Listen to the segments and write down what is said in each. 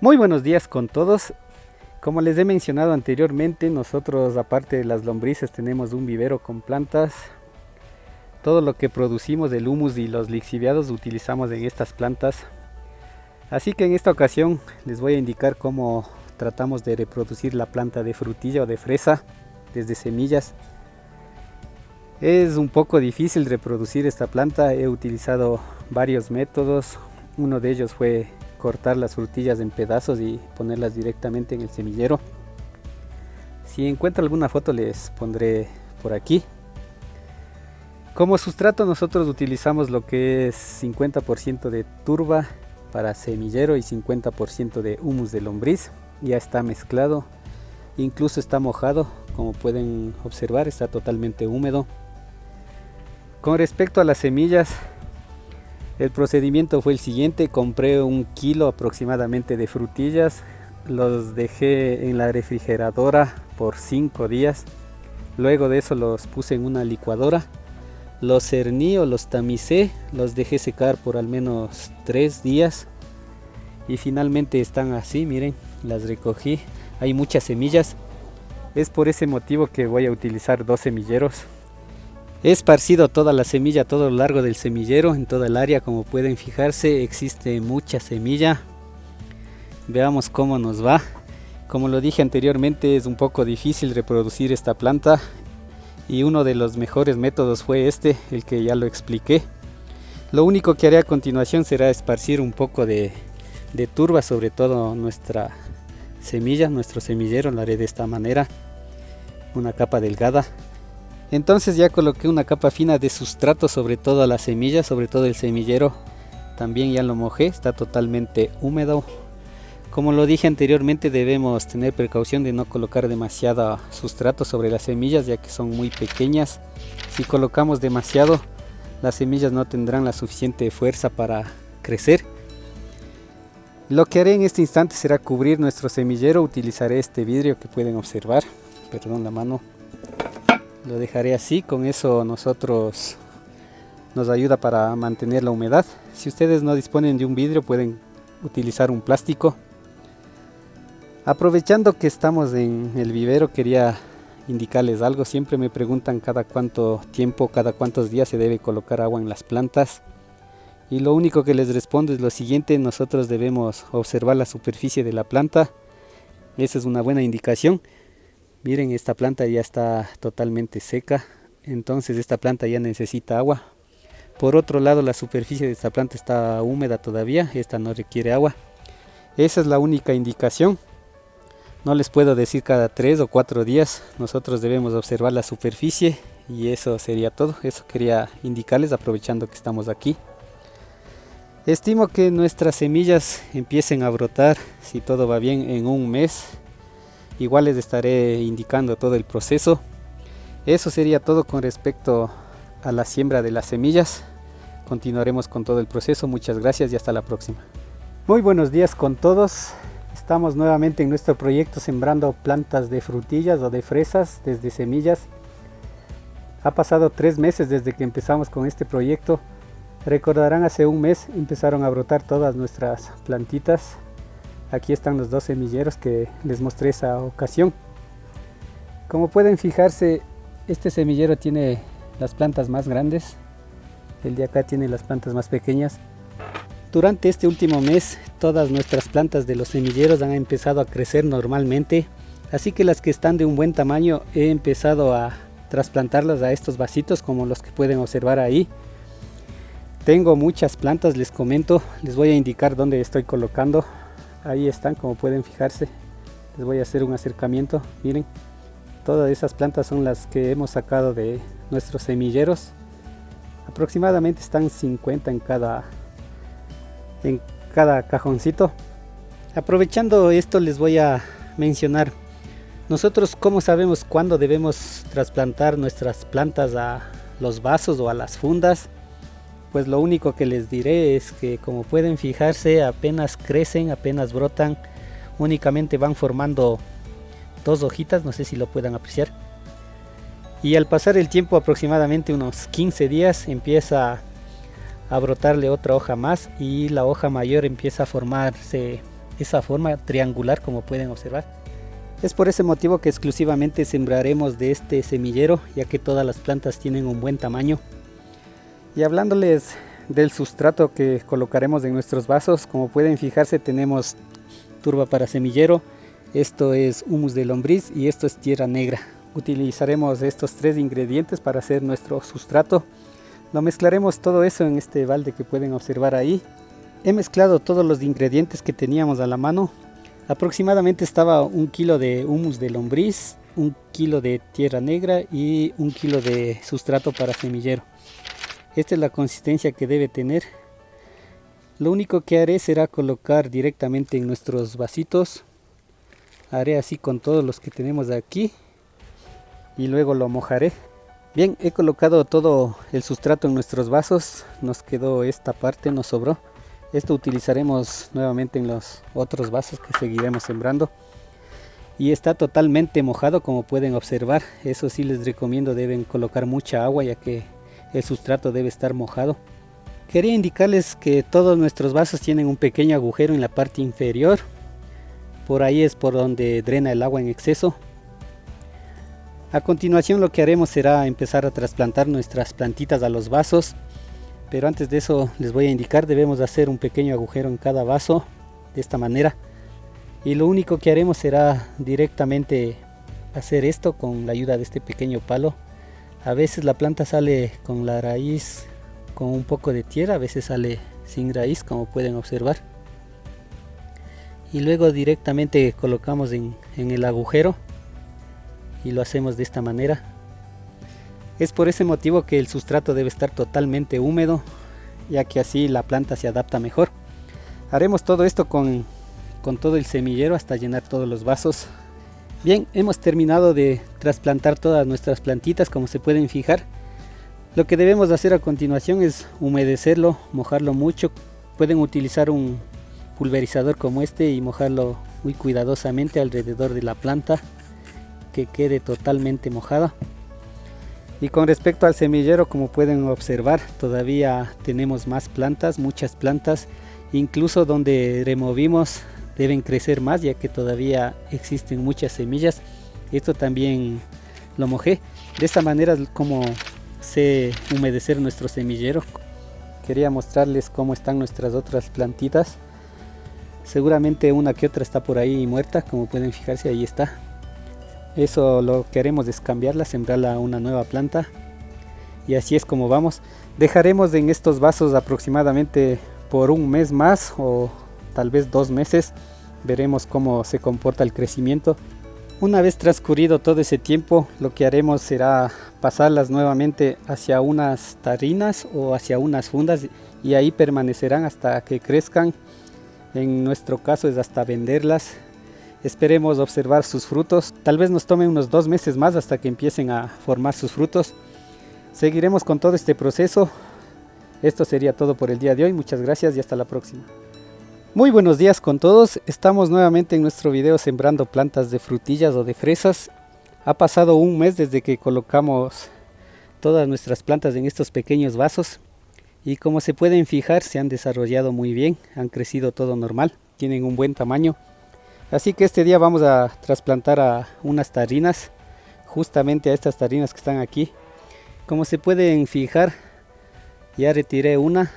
Muy buenos días con todos. Como les he mencionado anteriormente, nosotros aparte de las lombrices tenemos un vivero con plantas. Todo lo que producimos, el humus y los lixiviados, utilizamos en estas plantas. Así que en esta ocasión les voy a indicar cómo tratamos de reproducir la planta de frutilla o de fresa desde semillas. Es un poco difícil reproducir esta planta. He utilizado varios métodos. Uno de ellos fue cortar las frutillas en pedazos y ponerlas directamente en el semillero. Si encuentro alguna foto les pondré por aquí. Como sustrato nosotros utilizamos lo que es 50% de turba para semillero y 50% de humus de lombriz. Ya está mezclado, incluso está mojado, como pueden observar está totalmente húmedo. Con respecto a las semillas, el procedimiento fue el siguiente: compré 1 kilo aproximadamente de frutillas, los dejé en la refrigeradora por 5 días, luego de eso los puse en una licuadora, los cerní o los tamicé, los dejé secar por al menos 3 días y finalmente están así, miren, las recogí. Hay muchas semillas, es por ese motivo que voy a utilizar 2 semilleros. He esparcido toda la semilla a todo lo largo del semillero, en toda el área. Como pueden fijarse, existe mucha semilla. Veamos cómo nos va. Como lo dije anteriormente, es un poco difícil reproducir esta planta y uno de los mejores métodos fue este, el que ya lo expliqué. Lo único que haré a continuación será esparcir un poco de turba sobre todo nuestra semilla, nuestro semillero. Lo haré de esta manera, una capa delgada. Entonces ya coloqué una capa fina de sustrato sobre toda la semilla, sobre todo el semillero. También ya lo mojé, está totalmente húmedo. Como lo dije anteriormente, debemos tener precaución de no colocar demasiado sustrato sobre las semillas, ya que son muy pequeñas. Si colocamos demasiado, las semillas no tendrán la suficiente fuerza para crecer. Lo que haré en este instante será cubrir nuestro semillero. Utilizaré este vidrio que pueden observar. Perdón la mano. Lo dejaré así, con eso nos ayuda para mantener la humedad. Si ustedes no disponen de un vidrio, pueden utilizar un plástico. Aprovechando que estamos en el vivero, quería indicarles algo. Siempre me preguntan cada cuánto tiempo, cada cuántos días se debe colocar agua en las plantas. Y lo único que les respondo es lo siguiente: nosotros debemos observar la superficie de la planta. Esa es una buena indicación. Miren, esta planta ya está totalmente seca, entonces esta planta ya necesita agua. Por otro lado, la superficie de esta planta está húmeda todavía, esta no requiere agua. Esa es la única indicación. No les puedo decir cada 3 o 4 días, nosotros debemos observar la superficie y eso sería todo. Eso quería indicarles aprovechando que estamos aquí. Estimo que nuestras semillas empiecen a brotar, si todo va bien, en 1 mes. Igual les estaré indicando todo el proceso. Eso sería todo con respecto a la siembra de las semillas. Continuaremos con todo el proceso. Muchas gracias y hasta la próxima. Muy buenos días con todos. Estamos nuevamente en nuestro proyecto sembrando plantas de frutillas o de fresas desde semillas. Ha pasado 3 meses desde que empezamos con este proyecto. Recordarán, hace 1 mes empezaron a brotar todas nuestras plantitas. Aquí están los 2 semilleros que les mostré esa ocasión. Como pueden fijarse, este semillero tiene las plantas más grandes, el de acá tiene las plantas más pequeñas. Durante este último mes, todas nuestras plantas de los semilleros han empezado a crecer normalmente, así que las que están de un buen tamaño he empezado a trasplantarlas a estos vasitos, como los que pueden observar ahí. Tengo muchas plantas, les comento, les voy a indicar dónde estoy colocando. Ahí están, como pueden fijarse. Les voy a hacer un acercamiento. Miren, todas esas plantas son las que hemos sacado de nuestros semilleros. Aproximadamente están 50 en cada cajoncito. Aprovechando esto, les voy a mencionar: nosotros, ¿cómo sabemos cuándo debemos trasplantar nuestras plantas a los vasos o a las fundas? Pues lo único que les diré es que, como pueden fijarse, apenas crecen, apenas brotan, únicamente van formando 2 hojitas, no sé si lo puedan apreciar. Y al pasar el tiempo, aproximadamente unos 15 días, empieza a brotarle otra hoja más y la hoja mayor empieza a formarse esa forma triangular, como pueden observar. Es por ese motivo que exclusivamente sembraremos de este semillero, ya que todas las plantas tienen un buen tamaño. Y hablándoles del sustrato que colocaremos en nuestros vasos, como pueden fijarse, tenemos turba para semillero, esto es humus de lombriz y esto es tierra negra. Utilizaremos estos 3 ingredientes para hacer nuestro sustrato. Lo mezclaremos todo eso en este balde que pueden observar ahí. He mezclado todos los ingredientes que teníamos a la mano. Aproximadamente estaba 1 kilo de humus de lombriz, 1 kilo de tierra negra y 1 kilo de sustrato para semillero. Esta es la consistencia que debe tener. Lo único que haré será colocar directamente en nuestros vasitos. Haré así con todos los que tenemos aquí y luego lo mojaré. Bien, he colocado todo el sustrato en nuestros vasos. Nos quedó esta parte, nos sobró. Esto utilizaremos nuevamente en los otros vasos que seguiremos sembrando. Y está totalmente mojado, como pueden observar. Eso sí, les recomiendo, deben colocar mucha agua, ya que el sustrato debe estar mojado. Quería indicarles que todos nuestros vasos tienen un pequeño agujero en la parte inferior. Por ahí es por donde drena el agua en exceso. A continuación lo que haremos será empezar a trasplantar nuestras plantitas a los vasos. Pero antes de eso les voy a indicar, debemos hacer un pequeño agujero en cada vaso, de esta manera. Y lo único que haremos será directamente hacer esto con la ayuda de este pequeño palo. A veces la planta sale con la raíz con un poco de tierra, a veces sale sin raíz, como pueden observar. Y luego directamente colocamos en el agujero y lo hacemos de esta manera. Es por ese motivo que el sustrato debe estar totalmente húmedo, ya que así la planta se adapta mejor. Haremos todo esto con todo el semillero hasta llenar todos los vasos. Bien, hemos terminado de trasplantar todas nuestras plantitas, como se pueden fijar. Lo que debemos hacer a continuación es humedecerlo, mojarlo mucho. Pueden utilizar un pulverizador como este y mojarlo muy cuidadosamente alrededor de la planta, que quede totalmente mojada. Y con respecto al semillero, como pueden observar, todavía tenemos más plantas, muchas plantas, incluso donde removimos deben crecer más, ya que todavía existen muchas semillas. Esto también lo mojé. De esta manera es como sé humedecer nuestro semillero. Quería mostrarles cómo están nuestras otras plantitas. Seguramente una que otra está por ahí muerta, como pueden fijarse, ahí está. Eso lo que haremos es cambiarla, sembrarla a una nueva planta. Y así es como vamos. Dejaremos en estos vasos aproximadamente por un mes más o tal vez 2 meses. Veremos cómo se comporta el crecimiento. Una vez transcurrido todo ese tiempo, lo que haremos será pasarlas nuevamente hacia unas tarinas o hacia unas fundas, y ahí permanecerán hasta que crezcan. En nuestro caso es hasta venderlas. Esperemos observar sus frutos. Tal vez nos tome unos 2 meses más hasta que empiecen a formar sus frutos. Seguiremos con todo este proceso. Esto sería todo por el día de hoy. Muchas gracias y hasta la próxima. Muy buenos días con todos. Estamos nuevamente en nuestro video sembrando plantas de frutillas o de fresas. Ha pasado un mes desde que colocamos todas nuestras plantas en estos pequeños vasos. Y como se pueden fijar, se han desarrollado muy bien. Han crecido todo normal. Tienen un buen tamaño. Así que este día vamos a trasplantar a unas tarinas, justamente a estas tarinas que están aquí. Como se pueden fijar, ya retiré una.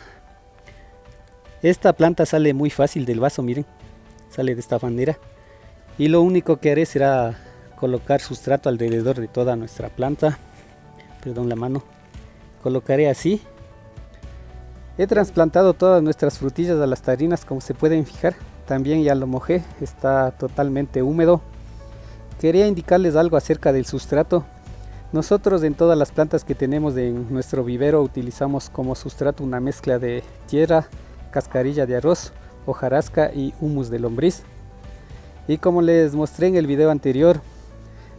Esta planta sale muy fácil del vaso, miren, sale de esta manera. Y lo único que haré será colocar sustrato alrededor de toda nuestra planta. Perdón la mano. Colocaré así. He trasplantado todas nuestras frutillas a las tarinas, como se pueden fijar. También ya lo mojé, está totalmente húmedo. Quería indicarles algo acerca del sustrato. Nosotros en todas las plantas que tenemos en nuestro vivero utilizamos como sustrato una mezcla de tierra, cascarilla de arroz, hojarasca y humus de lombriz. Y como les mostré en el video anterior,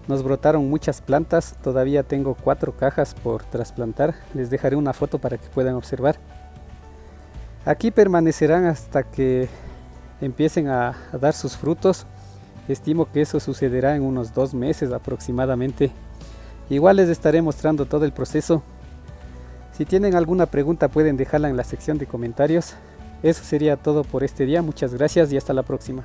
nos brotaron muchas plantas. Todavía tengo 4 cajas por trasplantar. Les dejaré una foto para que puedan observar. Aquí permanecerán hasta que empiecen a dar sus frutos. Estimo que eso sucederá en unos 2 meses aproximadamente. Igual les estaré mostrando todo el proceso. Si tienen alguna pregunta pueden dejarla en la sección de comentarios. Eso sería todo por este día. Muchas gracias y hasta la próxima.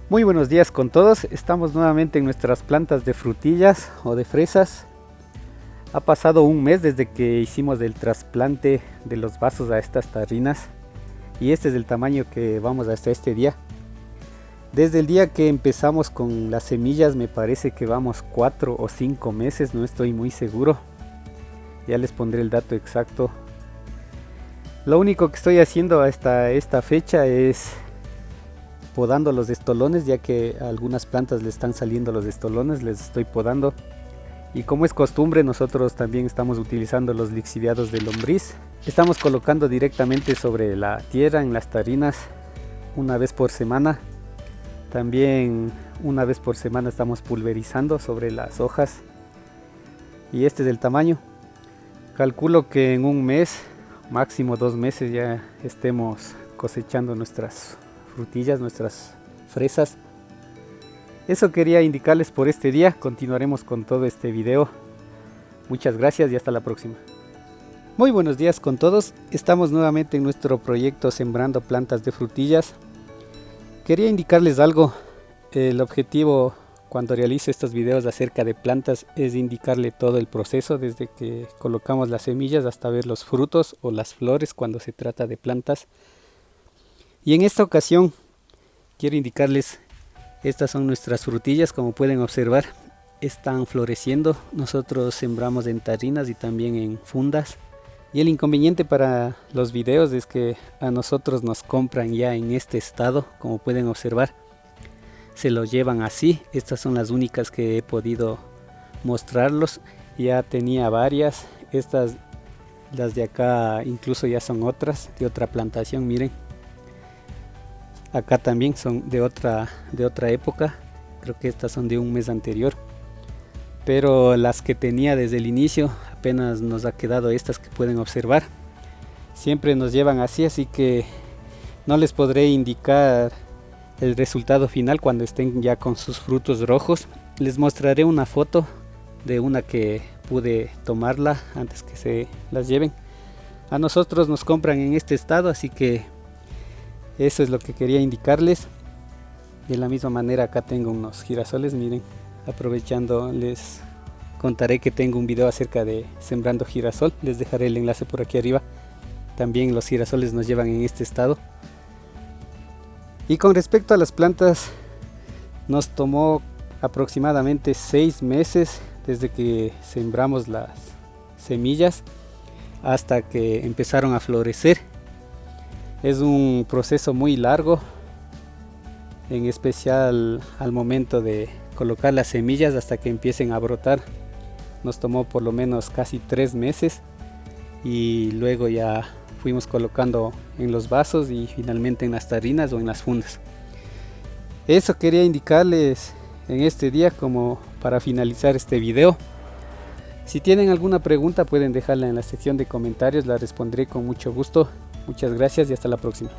Muy buenos días con todos. Estamos nuevamente en nuestras plantas de frutillas o de fresas. Ha pasado un mes desde que hicimos el trasplante de los vasos a estas tarrinas. Y este es el tamaño que vamos hasta este día. Desde el día que empezamos con las semillas me parece que vamos 4 o 5 meses, no estoy muy seguro. Ya les pondré el dato exacto. Lo único que estoy haciendo hasta esta fecha es podando los estolones, ya que a algunas plantas le están saliendo los estolones, les estoy podando. Y como es costumbre, nosotros también estamos utilizando los lixiviados de lombriz. Estamos colocando directamente sobre la tierra en las tarinas una vez por semana. También una vez por semana estamos pulverizando sobre las hojas. Y este es el tamaño. Calculo que en un mes, máximo 2 meses, ya estemos cosechando nuestras frutillas, nuestras fresas. Eso quería indicarles por este día. Continuaremos con todo este video. Muchas gracias y hasta la próxima. Muy buenos días con todos. Estamos nuevamente en nuestro proyecto Sembrando Plantas de Frutillas. Quería indicarles algo. El objetivo cuando realizo estos videos acerca de plantas es indicarle todo el proceso, desde que colocamos las semillas hasta ver los frutos o las flores cuando se trata de plantas. Y en esta ocasión quiero indicarles, estas son nuestras frutillas, como pueden observar están floreciendo. Nosotros sembramos en tarrinas y también en fundas. Y el inconveniente para los videos es que a nosotros nos compran ya en este estado, como pueden observar. Se lo llevan así. Estas son las únicas que he podido mostrarlos. Ya tenía varias. Estas, las de acá, incluso ya son otras, de otra plantación, miren. Acá también son de otra época. Creo que estas son de un mes anterior. Pero las que tenía desde el inicio, apenas nos ha quedado estas que pueden observar. Siempre nos llevan así, así que no les podré indicar el resultado final cuando estén ya con sus frutos rojos. Les mostraré una foto de una que pude tomarla antes que se las lleven. A nosotros nos compran en este estado, así que eso es lo que quería indicarles. De la misma manera acá tengo unos girasoles, miren. Aprovechando les contaré que tengo un video acerca de sembrando girasol. Les dejaré el enlace por aquí arriba. También los girasoles nos llevan en este estado. Y con respecto a las plantas, nos tomó aproximadamente 6 meses desde que sembramos las semillas hasta que empezaron a florecer. Es un proceso muy largo, en especial al momento de colocar las semillas hasta que empiecen a brotar. Nos tomó por lo menos casi 3 meses y luego ya fuimos colocando en los vasos y finalmente en las tarinas o en las fundas. Eso quería indicarles en este día como para finalizar este video. Si tienen alguna pregunta pueden dejarla en la sección de comentarios, la responderé con mucho gusto. Muchas gracias y hasta la próxima.